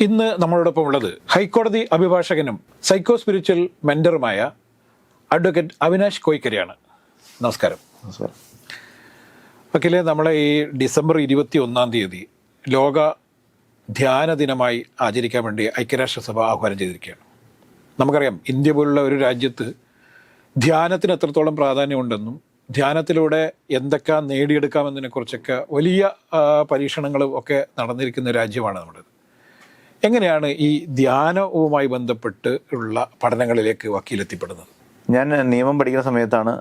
ഇന്ന് നമ്മളോടൊപ്പം ഉള്ളത് ഹൈക്കോടതി അഭിഭാഷകനും സൈക്കോ സ്പിരിച്വൽ മെന്ററുമായ അഡ്വക്കേറ്റ് അവിനാഷ് കോയിക്കരയാണ്. നമസ്കാരം. വക്കീലെ, നമ്മളെ ഈ ഡിസംബർ 21 ലോക ധ്യാന ദിനമായി ആചരിക്കാൻ വേണ്ടി ഐക്യരാഷ്ട്രസഭ ആഹ്വാനം ചെയ്തിരിക്കുകയാണ്. നമുക്കറിയാം, ഇന്ത്യ പോലുള്ള ഒരു രാജ്യത്ത് ധ്യാനത്തിന് എത്രത്തോളം പ്രാധാന്യമുണ്ടെന്നും ധ്യാനത്തിലൂടെ എന്തൊക്കെ നേടിയെടുക്കാമെന്നതിനെക്കുറിച്ചൊക്കെ വലിയ പരീക്ഷണങ്ങളും ഒക്കെ നടന്നിരിക്കുന്ന രാജ്യമാണ് നമ്മുടേത്. എങ്ങനെയാണ് ഈ ധ്യാനവുമായി ബന്ധപ്പെട്ട് ഉള്ള പഠനങ്ങളിലേക്ക് വക്കീലെത്തിപ്പെടുന്നത്? ഞാൻ നിയമം പഠിക്കുന്ന സമയത്താണ്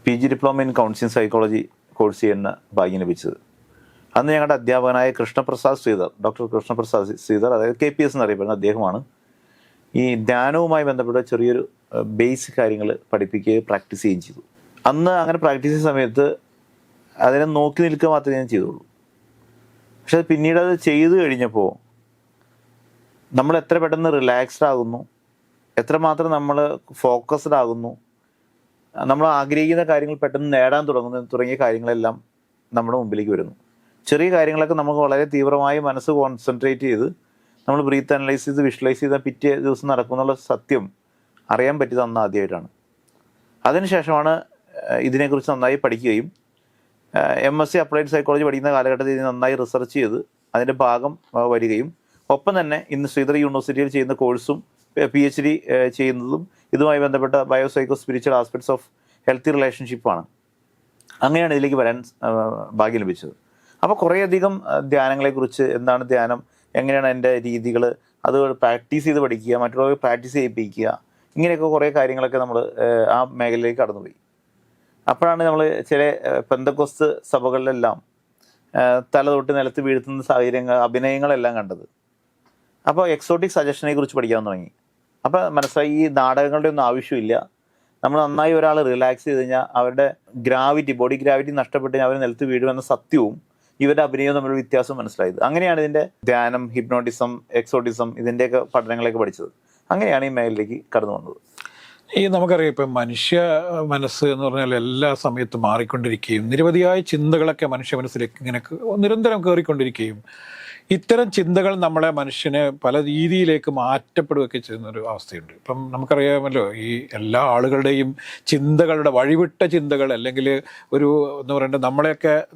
PG diploma in counselling psychology course ചെയ്യുന്ന ഭാഗ്യം ലഭിച്ചത്. അന്ന് ഞങ്ങളുടെ അധ്യാപകനായ ഡോക്ടർ കൃഷ്ണപ്രസാദ് ശ്രീധർ, അതായത് KPS എന്നറിയപ്പെടുന്ന അദ്ദേഹമാണ് ഈ ധ്യാനവുമായി ബന്ധപ്പെട്ട ചെറിയൊരു ബേസിക് കാര്യങ്ങൾ പഠിപ്പിക്കുകയും പ്രാക്ടീസ് ചെയ്യുകയും ചെയ്തു. അന്ന് അങ്ങനെ പ്രാക്ടീസ് ചെയ്യുന്ന സമയത്ത് അതിനെ നോക്കി നിൽക്കുക മാത്രമേ ഞാൻ ചെയ്തുള്ളൂ. പക്ഷെ പിന്നീട് അത് ചെയ്തു കഴിഞ്ഞപ്പോൾ നമ്മൾ എത്ര പെട്ടെന്ന് റിലാക്സ്ഡ് ആകുന്നു, എത്രമാത്രം നമ്മൾ ഫോക്കസ്ഡ് ആകുന്നു, നമ്മൾ ആഗ്രഹിക്കുന്ന കാര്യങ്ങൾ പെട്ടെന്ന് നേടാൻ തുടങ്ങിയ കാര്യങ്ങളെല്ലാം നമ്മുടെ മുമ്പിലേക്ക് വരുന്നു. ചെറിയ കാര്യങ്ങളൊക്കെ നമുക്ക് വളരെ തീവ്രമായി മനസ്സ് കോൺസെൻട്രേറ്റ് ചെയ്ത് നമ്മൾ ബ്രീത്ത് അനലൈസ് ചെയ്ത് വിഷ്വലൈസ് ചെയ്താൽ പിറ്റേ ദിവസം നടക്കുമെന്നുള്ള സത്യം അറിയാൻ പറ്റിയത് അന്ന് ആദ്യമായിട്ടാണ്. അതിനുശേഷമാണ് ഇതിനെക്കുറിച്ച് നന്നായി പഠിക്കുകയും MSc അപ്ലൈഡ് സൈക്കോളജി പഠിക്കുന്ന കാലഘട്ടത്തിൽ ഇത് നന്നായി റിസർച്ച് ചെയ്ത് അതിൻ്റെ ഭാഗം വരികയും ഒപ്പം തന്നെ ഇന്ന് ശ്രീധർ യൂണിവേഴ്സിറ്റിയിൽ ചെയ്യുന്ന കോഴ്സും PhD ചെയ്യുന്നതും ഇതുമായി ബന്ധപ്പെട്ട biopsychospiritual aspects of healthy റിലേഷൻഷിപ്പാണ്. അങ്ങനെയാണ് ഇതിലേക്ക് വരാൻ ഭാഗ്യം ലഭിച്ചത്. അപ്പോൾ കുറേയധികം ധ്യാനങ്ങളെക്കുറിച്ച്, എന്താണ് ധ്യാനം, എങ്ങനെയാണ് അതിൻ്റെ രീതികൾ, അത് പ്രാക്ടീസ് ചെയ്ത് പഠിക്കുക, മറ്റുള്ളവർ പ്രാക്ടീസ് ചെയ്യിപ്പിക്കുക, ഇങ്ങനെയൊക്കെ കുറേ കാര്യങ്ങളൊക്കെ നമ്മൾ ആ മേഖലയിലേക്ക് കടന്നുപോയി. അപ്പോഴാണ് നമ്മൾ ചില പെന്തക്കോസ്ത് സഭകളിലെല്ലാം തല തൊട്ട് നിലത്ത് വീഴ്ത്തുന്ന സാഹചര്യങ്ങൾ, അഭിനയങ്ങളെല്ലാം കണ്ടത്. അപ്പോൾ എക്സോട്ടിക് സജഷനെ കുറിച്ച് പഠിക്കാൻ തുടങ്ങി. അപ്പോൾ മനസ്സിലായി ഈ നാടകങ്ങളുടെ ഒന്നും ആവശ്യമില്ല. നമ്മൾ നന്നായി ഒരാൾ റിലാക്സ് ചെയ്ത് കഴിഞ്ഞാൽ അവരുടെ ബോഡി ഗ്രാവിറ്റി നഷ്ടപ്പെട്ട് അവർ നിലത്ത് വീഴുമെന്ന സത്യവും ഇവരുടെ അഭിനയവും തമ്മിലുള്ള വ്യത്യാസം മനസ്സിലായത്. അങ്ങനെയാണ് ഇതിൻ്റെ ധ്യാനം, ഹിപ്നോട്ടിസം, എക്സോട്ടിസം ഇതിൻ്റെയൊക്കെ പഠനങ്ങളൊക്കെ പഠിച്ചത്. അങ്ങനെയാണ് ഈ മേഖലയിലേക്ക് കടന്നു വന്നത്. ഈ നമുക്കറിയാം, ഇപ്പം മനുഷ്യ മനസ്സ് എന്ന് പറഞ്ഞാൽ എല്ലാ സമയത്തും മാറിക്കൊണ്ടിരിക്കുകയും നിരവധിയായ ചിന്തകളൊക്കെ മനുഷ്യ മനസ്സിലേക്ക് ഇങ്ങനെ നിരന്തരം കയറിക്കൊണ്ടിരിക്കുകയും ഇത്തരം ചിന്തകൾ മനുഷ്യനെ പല രീതിയിലേക്ക് മാറ്റപ്പെടുകയൊക്കെ ചെയ്യുന്നൊരു അവസ്ഥയുണ്ട്. ഇപ്പം നമുക്കറിയാമല്ലോ, ഈ എല്ലാ ആളുകളുടെയും ചിന്തകളുടെ വഴിവിട്ട ചിന്തകൾ, അല്ലെങ്കിൽ ഒരു എന്ന് പറയുന്നത്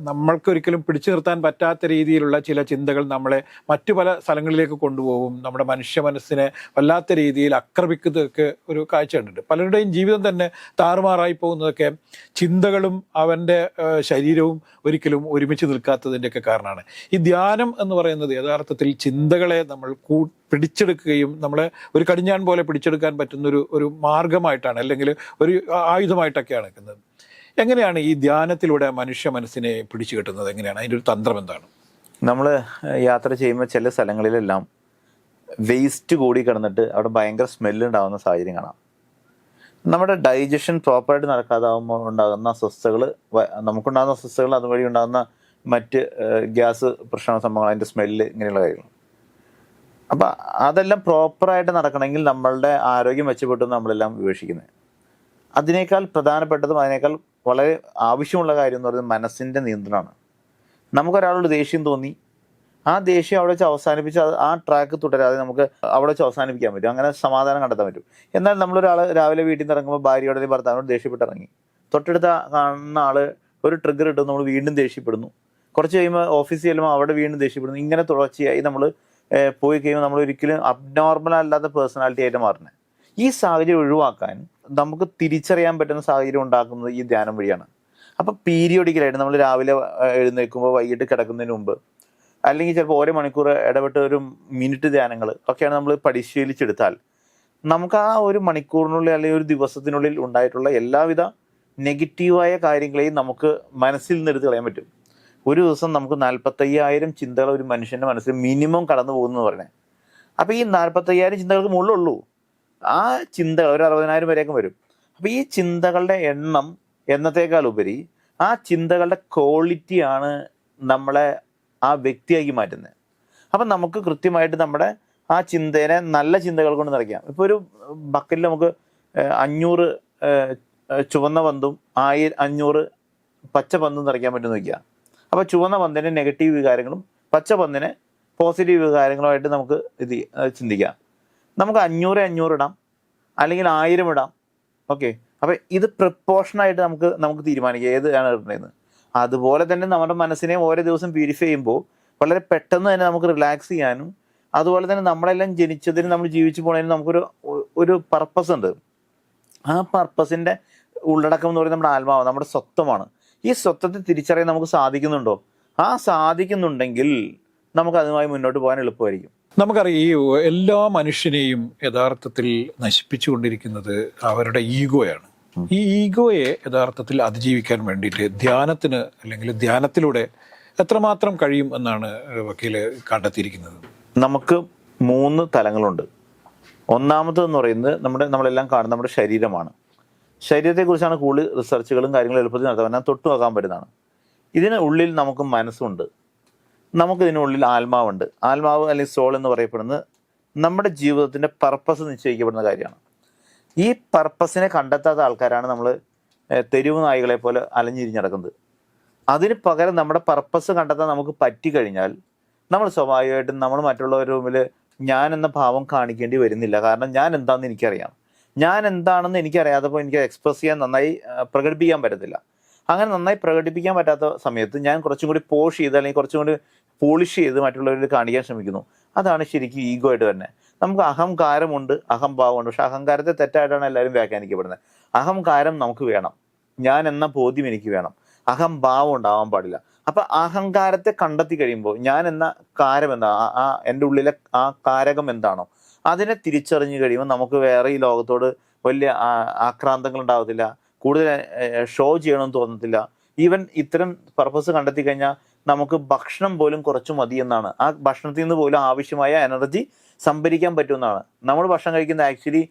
നമ്മൾക്കൊരിക്കലും പിടിച്ചു നിർത്താൻ പറ്റാത്ത രീതിയിലുള്ള ചില ചിന്തകൾ നമ്മളെ മറ്റു പല സ്ഥലങ്ങളിലേക്ക് കൊണ്ടുപോകും. നമ്മുടെ മനുഷ്യ മനസ്സിനെ വല്ലാത്ത രീതിയിൽ ആക്രമിക്കുന്നതൊക്കെ ഒരു കാഴ്ച കണ്ടിട്ടുണ്ട്. പലരുടെയും ജീവിതം തന്നെ താറുമാറായി പോകുന്നതൊക്കെ ചിന്തകളും അവൻ്റെ ശരീരവും ഒരിക്കലും ഒരുമിച്ച് നിൽക്കാത്തതിൻ്റെയൊക്കെ കാരണമാണ്. ഈ ധ്യാനം എന്ന് പറയുന്നത് യഥാർത്ഥത്തിൽ ചിന്തകളെ നമ്മൾ പിടിച്ചെടുക്കുകയും നമ്മളെ ഒരു കടിഞ്ഞാൻ പോലെ പിടിച്ചെടുക്കാൻ പറ്റുന്ന ഒരു മാർഗമായിട്ടാണ്, അല്ലെങ്കിൽ ഒരു ആയുധമായിട്ടൊക്കെയാണ് നിൽക്കുന്നത്. എങ്ങനെയാണ് ഈ ധ്യാനത്തിലൂടെ മനുഷ്യ മനസ്സിനെ പിടിച്ചു കെട്ടുന്നത്? എങ്ങനെയാണ് അതിൻ്റെ ഒരു തന്ത്രം എന്താണ്? നമ്മൾ യാത്ര ചെയ്യുമ്പോൾ ചില സ്ഥലങ്ങളിലെല്ലാം വേസ്റ്റ് കൂടി കിടന്നിട്ട് അവിടെ ഭയങ്കര സ്മെല്ല് ഉണ്ടാകുന്ന സാഹചര്യം കാണാം. നമ്മുടെ ഡൈജഷൻ പ്രോപ്പറായിട്ട് നടക്കാതാവുമ്പോൾ ഉണ്ടാകുന്ന അസ്വസ്ഥതകൾ, നമുക്കുണ്ടാകുന്ന അസ്വസ്ഥതകൾ, അതുവഴി ഉണ്ടാകുന്ന മറ്റ് ഗ്യാസ് പ്രശ്ന സംഭവങ്ങൾ, അതിൻ്റെ സ്മെല്ല്, ഇങ്ങനെയുള്ള കാര്യങ്ങൾ. അപ്പം അതെല്ലാം പ്രോപ്പറായിട്ട് നടക്കണമെങ്കിൽ നമ്മളുടെ ആരോഗ്യം മെച്ചപ്പെട്ടു നമ്മളെല്ലാം വിവക്ഷിക്കുന്നത്. അതിനേക്കാൾ പ്രധാനപ്പെട്ടതും അതിനേക്കാൾ വളരെ ആവശ്യമുള്ള കാര്യം എന്ന് പറയുന്നത് മനസ്സിൻ്റെ നിയന്ത്രണമാണ്. നമുക്കൊരാളോട് ദേഷ്യം തോന്നി, ആ ദേഷ്യം അവിടെ വെച്ച് അവസാനിപ്പിച്ച് ആ ട്രാക്ക് തുടരാതെ നമുക്ക് അവിടെ വെച്ച് അവസാനിപ്പിക്കാൻ പറ്റും. അങ്ങനെ സമാധാനം കണ്ടെത്താൻ പറ്റും. എന്നാൽ നമ്മളൊരാൾ രാവിലെ വീട്ടിൽ നിന്ന് ഇറങ്ങുമ്പോൾ ഭാര്യയോടെ ഭർത്താവിനോട് ദേഷ്യപ്പെട്ടിറങ്ങി, തൊട്ടടുത്ത കാണുന്ന ആൾ ഒരു ട്രിഗർ ഇട്ട് നമ്മൾ വീണ്ടും ദേഷ്യപ്പെടുന്നു. കുറച്ച് കഴിയുമ്പോൾ ഓഫീസിൽ ചെല്ലുമ്പോൾ അവിടെ വീണ്ടും ദേഷ്യപ്പെടുന്നു. ഇങ്ങനെ തുടർച്ചയായി നമ്മൾ പോയി കഴിയുമ്പോൾ നമ്മൾ ഒരിക്കലും അബ്നോർമൽ അല്ലാത്ത പേഴ്സണാലിറ്റി ആയിട്ട് മാറുന്നത്. ഈ സാഹചര്യം ഒഴിവാക്കാൻ നമുക്ക് തിരിച്ചറിയാൻ പറ്റുന്ന സാഹചര്യം ഉണ്ടാക്കുന്നത് ഈ ധ്യാനം വഴിയാണ്. അപ്പോൾ പീരിയോഡിക്കലായിട്ട് നമ്മൾ രാവിലെ എഴുന്നേൽക്കുമ്പോൾ, വൈകിട്ട് കിടക്കുന്നതിന് മുമ്പ്, അല്ലെങ്കിൽ ചിലപ്പോൾ ഓരോ മണിക്കൂർ ഇടപെട്ട് ഒരു മിനിറ്റ് ധ്യാനങ്ങൾ ഒക്കെയാണ് നമ്മൾ പരിശീലിച്ചെടുത്താൽ നമുക്ക് ആ ഒരു മണിക്കൂറിനുള്ളിൽ അല്ലെങ്കിൽ ഒരു ദിവസത്തിനുള്ളിൽ ഉണ്ടായിട്ടുള്ള എല്ലാവിധ നെഗറ്റീവായ കാര്യങ്ങളെയും നമുക്ക് മനസ്സിൽ നിന്ന് എടുത്ത് കളയാൻ പറ്റും. ഒരു ദിവസം നമുക്ക് 45,000 ചിന്തകൾ ഒരു മനുഷ്യൻ്റെ മനസ്സിൽ മിനിമം കടന്നു പോകുന്നു പറഞ്ഞത്. അപ്പോൾ ഈ 45,000 ചിന്തകൾക്ക് മുകളിലുള്ളൂ. ആ ചിന്തകൾ ഒരു 60,000 വരെയൊക്കെ വരും. അപ്പോൾ ഈ ചിന്തകളുടെ എണ്ണം എന്നത്തേക്കാൾ ഉപരി ആ ചിന്തകളുടെ ക്വാളിറ്റിയാണ് നമ്മളെ ആ വ്യക്തിയാക്കി മാറ്റുന്നത്. അപ്പം നമുക്ക് കൃത്യമായിട്ട് നമ്മുടെ ആ ചിന്തേനെ നല്ല ചിന്തകൾ കൊണ്ട് നിറയ്ക്കാം. ഇപ്പോൾ ഒരു ബക്കറ്റിൽ നമുക്ക് 500 ചുവന്ന പന്തും 500 പച്ച പന്തും നിറയ്ക്കാൻ പറ്റുമെന്ന് വയ്ക്കുക. അപ്പോൾ ചുവന്ന പന്തിന് നെഗറ്റീവ് വികാരങ്ങളും പച്ച പന്തിന് പോസിറ്റീവ് വികാരങ്ങളുമായിട്ട് നമുക്ക് ചിന്തിക്കാം. നമുക്ക് 500 ഇടാം, അല്ലെങ്കിൽ 1000 ഇടാം. ഓക്കെ, അപ്പം ഇത് പ്രപ്പോർഷനായിട്ട് നമുക്ക് തീരുമാനിക്കാം ഏതാണ് ഇടേണ്ടതെന്ന്. അതുപോലെ തന്നെ നമ്മുടെ മനസ്സിനെ ഓരോ ദിവസം പ്യൂരിഫൈ ചെയ്യുമ്പോൾ വളരെ പെട്ടെന്ന് തന്നെ നമുക്ക് റിലാക്സ് ചെയ്യാനും, അതുപോലെ തന്നെ നമ്മളെല്ലാം ജനിച്ചതിന്, നമ്മൾ ജീവിച്ചു പോണതിന് നമുക്കൊരു പർപ്പസ് ഉണ്ട്. ആ പർപ്പസിൻ്റെ ഉള്ളടക്കം എന്ന് പറയുന്നത് നമ്മുടെ ആത്മാവ്, നമ്മുടെ സ്വത്വമാണ്. ഈ സ്വത്വത്തെ തിരിച്ചറിയാൻ നമുക്ക് സാധിക്കുന്നുണ്ടോ? ആ സാധിക്കുന്നുണ്ടെങ്കിൽ നമുക്ക് അതുമായി മുന്നോട്ട് പോകാൻ എളുപ്പമായിരിക്കും. നമുക്കറിയാം, ഈ എല്ലാ മനുഷ്യനെയും യഥാർത്ഥത്തിൽ നശിപ്പിച്ചുകൊണ്ടിരിക്കുന്നത് അവരുടെ ഈഗോയാണ്. ഈ ഈഗോയെ യഥാർത്ഥത്തിൽ അതിജീവിക്കാൻ വേണ്ടിയിട്ട് ധ്യാനത്തിന്, അല്ലെങ്കിൽ ധ്യാനത്തിലൂടെ എത്രമാത്രം കഴിയും എന്നാണ് വക്കീല് കണ്ടെത്തിയിരിക്കുന്നത്? നമുക്ക് 3 തലങ്ങളുണ്ട്. ഒന്നാമതെന്ന് പറയുന്നത് നമ്മളെല്ലാം കാണുന്ന നമ്മുടെ ശരീരമാണ്. ശരീരത്തെക്കുറിച്ചാണ് കൂടുതൽ റിസർച്ചുകളും കാര്യങ്ങളും എളുപ്പത്തിൽ നടത്താൻ തൊട്ടു നോക്കാൻ പറ്റുന്നതാണ്. ഇതിന് ഉള്ളിൽ നമുക്ക് മനസ്സുണ്ട്, നമുക്കിതിനുള്ളിൽ ആത്മാവുണ്ട്. ആത്മാവ് അല്ലെങ്കിൽ സോൾ എന്ന് പറയപ്പെടുന്നത് നമ്മുടെ ജീവിതത്തിൻ്റെ പർപ്പസ് നിശ്ചയിക്കപ്പെടുന്ന കാര്യമാണ്. ഈ പർപ്പസിനെ കണ്ടെത്താത്ത ആൾക്കാരാണ് നമ്മൾ തെരുവ് നായികളെ പോലെ അലഞ്ഞിരിഞ്ഞ് നടക്കുന്നത്. അതിന് പകരം നമ്മുടെ പർപ്പസ് കണ്ടെത്താൻ നമുക്ക് പറ്റിക്കഴിഞ്ഞാൽ നമ്മൾ സ്വാഭാവികമായിട്ടും നമ്മൾ മറ്റുള്ളവരുടെ മുമ്പിൽ ഞാൻ എന്ന ഭാവം കാണിക്കേണ്ടി വരുന്നില്ല. കാരണം ഞാൻ എന്താണെന്ന് എനിക്കറിയാം. ഞാൻ എന്താണെന്ന് എനിക്കറിയാത്തപ്പോൾ എനിക്ക് എക്സ്പ്രസ് ചെയ്യാൻ നന്നായി പ്രകടിപ്പിക്കാൻ പറ്റത്തില്ല. അങ്ങനെ നന്നായി പ്രകടിപ്പിക്കാൻ പറ്റാത്ത സമയത്ത് ഞാൻ കുറച്ചും കൂടി പോഷ് ചെയ്ത്, അല്ലെങ്കിൽ കുറച്ചും കൂടി പോളിഷ് ചെയ്ത് മറ്റുള്ളവരിൽ കാണിക്കാൻ ശ്രമിക്കുന്നു. അതാണ് ശരിക്കും ഈഗോ ആയിട്ട് തന്നെ. നമുക്ക് അഹംകാരമുണ്ട്, അഹംഭാവമുണ്ട്. പക്ഷെ അഹങ്കാരത്തെ തെറ്റായിട്ടാണ് എല്ലാവരും വ്യാഖ്യാനിക്കപ്പെടുന്നത്. അഹംകാരം നമുക്ക് വേണം, ഞാൻ എന്ന ബോധ്യം എനിക്ക് വേണം. അഹംഭാവം ഉണ്ടാവാൻ പാടില്ല. അപ്പൊ അഹങ്കാരത്തെ കണ്ടെത്തി കഴിയുമ്പോൾ ഞാൻ എന്ന കാരം എന്താ, എൻ്റെ ഉള്ളിലെ ആ കാരകം എന്താണോ അതിനെ തിരിച്ചറിഞ്ഞു കഴിയുമ്പോൾ നമുക്ക് വേറെ ഈ ലോകത്തോട് വലിയ ആക്രാന്തങ്ങൾ ഉണ്ടാകത്തില്ല, കൂടുതൽ ഷോ ചെയ്യണമെന്ന് തോന്നത്തില്ല. ഈവൻ ഇത്തരം പർപ്പസ് കണ്ടെത്തി കഴിഞ്ഞാൽ നമുക്ക് ഭക്ഷണം പോലും കുറച്ച് മതി എന്നാണ്. ആ ഭക്ഷണത്തിൽ നിന്ന് പോലും ആവശ്യമായ എനർജി സംഭരിക്കാൻ പറ്റുമെന്നാണ്. നമ്മൾ ഭക്ഷണം കഴിക്കുന്നത് ആക്ച്വലി